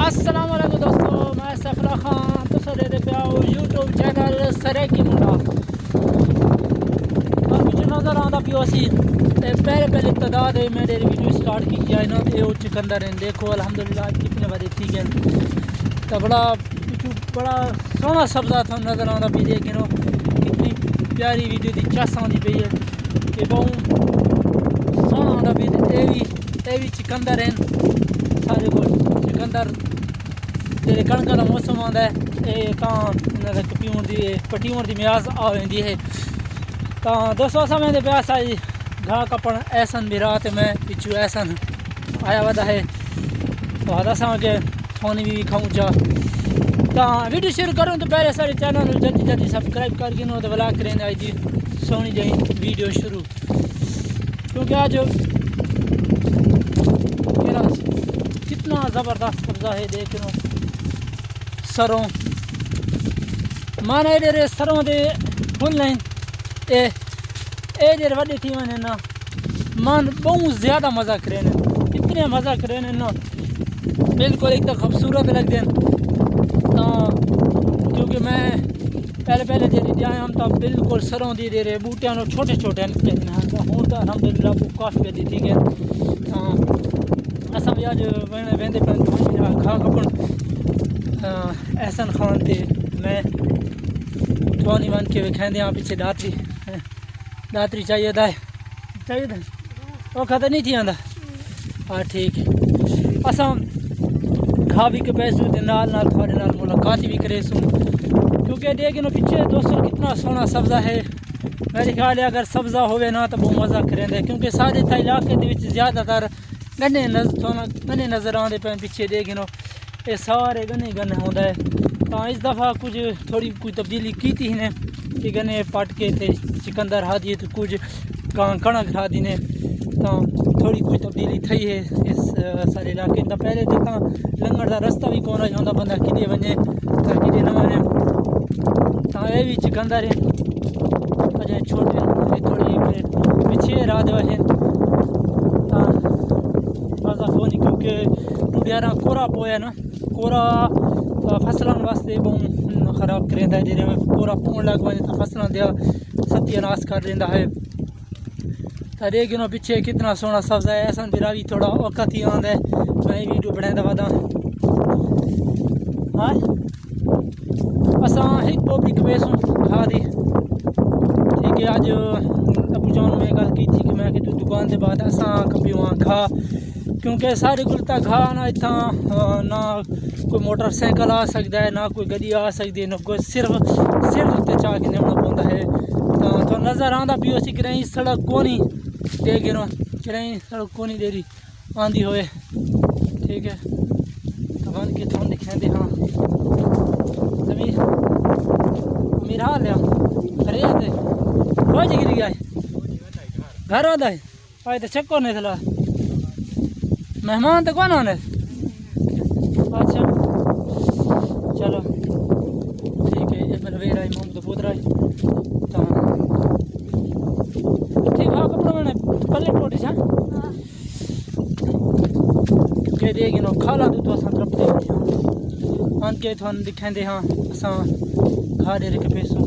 अस्सलाम वालेकुम दोस्तों, मैं सफरा खान तुसा दे पिया यूट्यूब चैनल सरेकी मुंडा मुझे नज़र आता पियो सी पहले इब्तदा दे मैंने वीडियो स्टार्ट की है ना तो वो चुकंदर हैं। देखो अल्हम्दुलिल्लाह कितने बारी थी गए तो बड़ा सोहना सब्ज़ा था नज़र आता पी लेकिन कितनी प्यारी वीडियो की चस आती पई है कि बहुत सोहना आता पी। ये भी चुकंदर हैं सारे को चुकंदर जेह्ड़े कणक दा मौसम आंदा है ये पट्टियों की म्याज आ जाती है। तो दोस्तों असा मैं प्यास आई घाह कपन ऐसन भी रात मैं पिछू ऐसन आया वादा है तो दसा के थोनी भी खाऊं चा। तो वीडियो शुरू करूँ तो पहले सारे चैनल जल्दी सब्सक्राइब कर गिनो तो ब्लॉग करें आई जी सोनी जी वीडियो शुरू क्योंकि आज कितना ज़बरदस्त कब्जा है देख लो सरों माना ये सरों के फुल नहीं ए जे वे थी वे ना मन बहुत ज़्यादा मज़ा करें इतने मज़ा करें ना बिल्कुल एकदम खूबसूरत लगते हैं। तो क्योंकि मैं पहले जे आया हम तो बिल्कुल सरों दी दे बूटियां छोटे छोटे निकले हूँ तो अलहमदुलिल्लाह काफ़ी दी थी गए। असा भी अज वेंदे खा कपन एहसन खान ते मैं थोनी बन के खाते हाँ पीछे दातरी चाहिए था वो खत नहीं थी आंदा हाँ ठीक है। असा खा भी के पैसों के नाल थोड़े नाल मुलाकात भी करे सूँ क्योंकि देखें पीछे दोस्तों कितना सोहना सब्ज़ा है। मेरे ख्याल है अगर सब्ज़ा होवे ना तो बहुत मज़ा करेंगे क्योंकि सारे इतना इलाके ज़्यादातर गन्ने नज़र आते पे पिछे देखें ये सारे गन्ने होता है। तो इस दफ़ा कुछ थोड़ी कोई तब्दीली की थी ने कि गन्ने पट के थे चुकंदर हा दिए तो कुछ कणक हा दी ने तो थोड़ी कोई तब्दीली थी है इस सारे इलाके। तो पहले तो लंघण का रस्ता भी कौन आता बंदा किधे वने तो किधे न वने। तो ये भी चुकंदर है अजय छोटे थोड़ी पिछे रात वजह मज़ा को नहीं क्योंकि टूटियारा कोरा पोया ना कोरा फसलों वास्ते बहुत ख़राब करेंदा है जिन्हें कोरा पोन लग वे तो फसलों दिया सत्यानाश कर देंदा है। तो देखो पिछे कितना सोहना सब्ज़ा है ऐसा मेरा भी थोड़ा औखत ही आंदा है मैं वीडियो बनाता वादा हाँ असा एक बोबड़ी कपेसूँ खा दी ठीक है। अज अबू जान में गल की थी कि मैं कि तू दुकान के बाद असा कभी वहाँ खा क्योंकि सारे कुलता घा ना इतना ना कोई मोटरसाइकिल आ सकता है ना कोई गड्डी आ सकती है ना कोई सिर्फ सिर उत्ते चाह के निमना पौंदा है। तो नज़र आंदा पियो सी कहीं सड़क कोनी दे गिरो कहीं सड़क कोनी दे रही आंदी होए ठीक है। तो बन के थोड़ा दिखाते हाँ जमीन अमीर हाल है अरे आते हो जी गिर गया घर आता है आए तो चक्को नहीं थला मेहमान तो कौन आने अच्छा चलो ठीक है ये बलवेरा इमाम तो पुत्र है तो ठीक है कपड़ा मैंने पल्ले पोटी सा क्योंकि देगी नो खाला तो असा तरपते आन के थन दिखाते हाँ असा घा दे रखे पैसों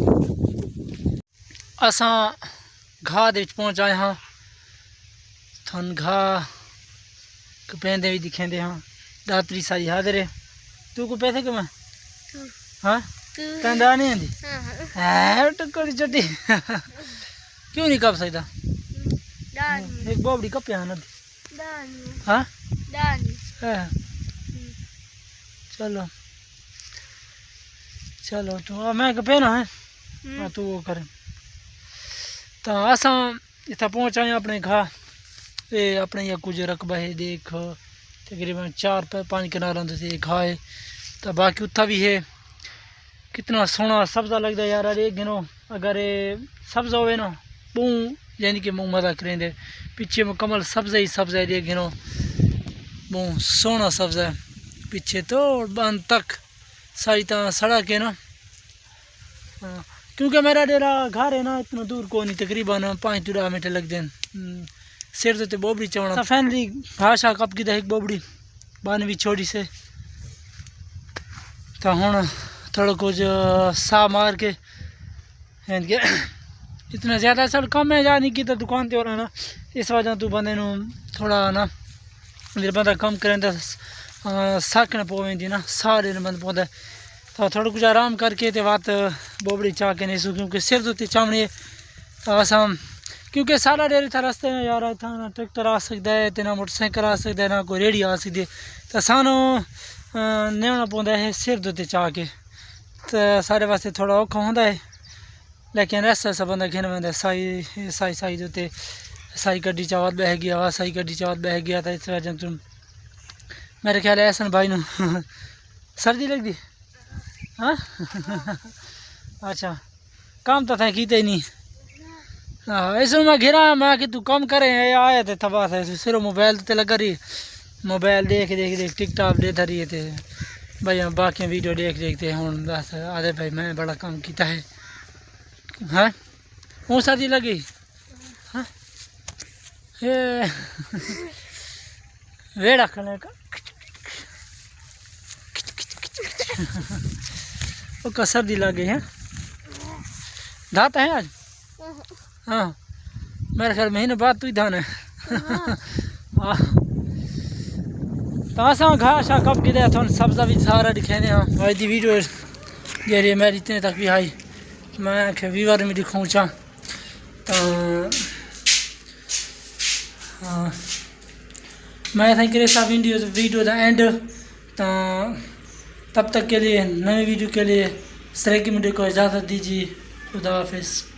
असा घा दे पहुँच आए हाँ थन घा पेंदे भी दिखेंदे हाँ दातरी सारी हाजिर है तू को पैसे कमा हाँ पेंदा नहीं आंदी है टक्कर चट्टी क्यों नहीं कप सकता एक बोबड़ी कप यहाँ ना हाँ चलो चलो तो मैं पहना है हाँ तू वो करे। तो असा इतना पहुँच आए अपने घा ये अपने या कुछ रकबा है देख तकरीबन 4-5 किनार होंगे से घा है तो बाकी उत्था भी है कितना सोहना सब्ज़ा लगता है यार। अरे गिनो अगर ये सब्ज़ा होवे ना बहुत यानी कि बहुत मज़ा करेंगे पीछे मुकम्मल सब्ज़ा ही सब्ज़ा है देख गिनो बहुत सोहना सब्ज़ा है पीछे तो बंद तक सारी तरह सड़क है ना क्योंकि मेरा डेरा घर है ना इतना दूर को नहीं तकरीबन 5-10 मिनट लगते हैं सिर तो बोबड़ी चवना फैनली भाषा कप की एक बोबड़ी बानवी छोड़ी से तो हुण थोड़ा कुछ साह मार के इतना ज़्यादा सर कम है जा नहीं की तो दुकान ते होना ना इस वजह तू बंदे नू थोड़ा ना जो बंदा कम करें तो सकन पवेंदी ना सारे बंद पौंदा तो थोड़ा कुछ आराम करके तो बात बोबड़ी चाह के नहीं सू क्योंकि सिर उत्ते चावनी तो अस क्योंकि सारा डेरे था रस्ते में यार इतना ना ट्रैक्टर आ सकता है तो ना मोटरसाइकिल आ सकता है ना कोई रेहड़ी आ सकती है तो सानू नेवना पौंदा है सिर उत्ते चाह के तो सारे वास्ते थोड़ा औखा होंदा है लेकिन ऐसा बंदा खेन बंदा साई उत्ते साई गड्डी चावत बह गया साई गड्डी चावत बह गया तो इस वजह तुम मेरे ख्याल है ऐसा भाई नू सर्दी लगती हाँ अच्छा काम तो था कीते ही नहीं हाँ इस मैं घिरा मैं कि तू कम करे आया थे थबा था सिर्फ मोबाइल ते लगा रही मोबाइल देख टिकटॉक देता रही थे भाई बाकी वीडियो देखते हूँ बस आधे भाई मैं बड़ा काम किया है हाँ वो सर्दी लगी हाँ ये वेड़ा खाने का वो सर्दी लगी है दांत है आज हाँ मेरे ख्याल महीने बाद तू ही धान है हाँ तो असा घास कब कि सब्जा भी सारा दिखाने आज की वीडियो जेरी मेरी इतने तक भी आई मैं आखे वीवर में दिखाऊँ चाह तो हाँ मैं था करे सा वीडियो का एंड तो तब तक के लिए नए वीडियो के लिए सरेकी वीडियो को इजाज़त दीजिए खुदा हाफिज़।